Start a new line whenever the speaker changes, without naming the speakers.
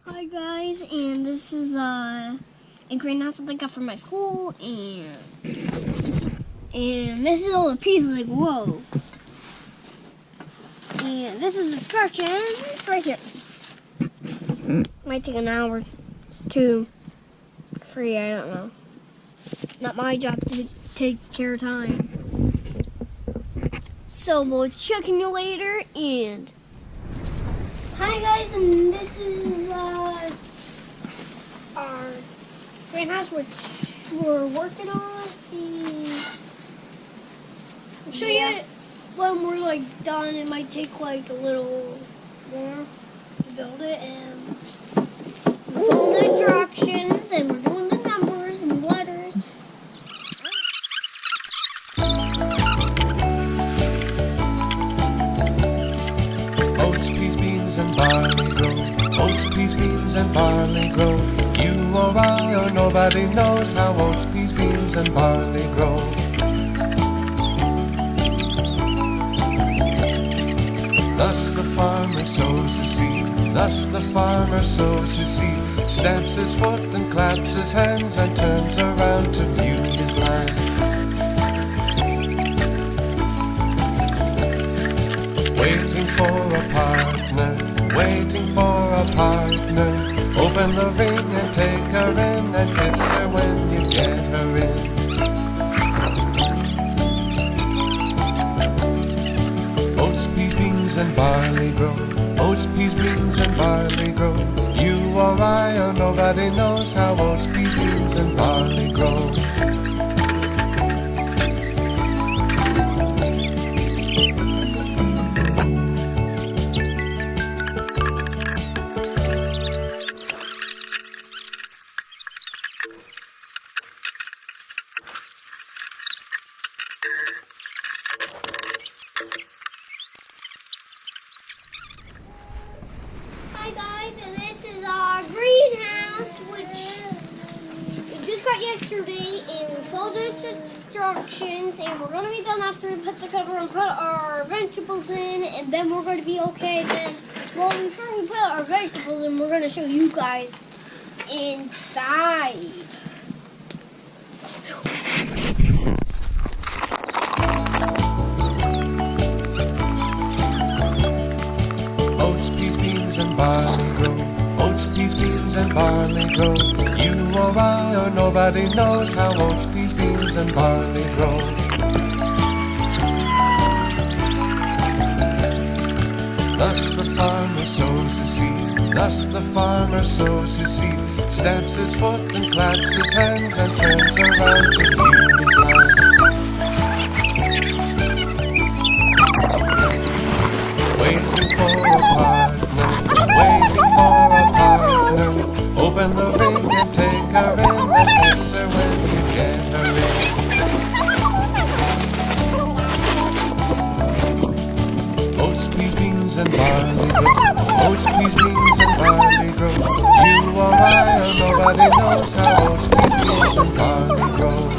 Hi guys, and this is a greenhouse that I got from my school, and this is all the pieces, like whoa. And this is instructions right here. Might take an hour, 2, 3, I don't know. Not my job to take care of time. So we'll check in you later, and hi guys, and this is our greenhouse which we're working on. And I'll show you when we're like done. It might take like a little more to build it, and we're doing the directions and we're doing the numbers and letters.
Oats, peas, beans, and barley grow. Oats, peas, beans, and barley grow. You or I or nobody knows how oats, peas, beans, and barley grow. Thus the farmer sows his seed. Thus the farmer sows his seed. Stamps his foot and claps his hands and turns around to view his land. Waiting for a partner, waiting for a partner. Open the ring and take her in and kiss her when you get her in. Oats, peas, beans, and barley grow. Oats, peas, beans, and barley grow. You or I or nobody knows how oats, peas, beans, and barley grow.
Hi guys, and this is our greenhouse, which we just got yesterday, and we followed the instructions, and we're going to be done after we put the cover and put our vegetables in, and then we're going to be okay. Then, well, before we put our vegetables in, we're going to show you guys inside.
Oats, peas, beans, and barley grow. Oats, peas, beans, and barley grow. You or I or nobody knows how oats, peas, beans, and barley grow. Thus the farmer sows his seed. Thus the farmer sows his seed. Stamps his foot and claps his hands and turns around to view his land. Waiting for a partner, waiting for a partner. Open the ring and take her in and kiss her when you get her in. Oats, peas, beans, and barley grow. Oats, peas, beans, and barley grow. You or I or nobody knows how oats, peas, beans, and barley grow.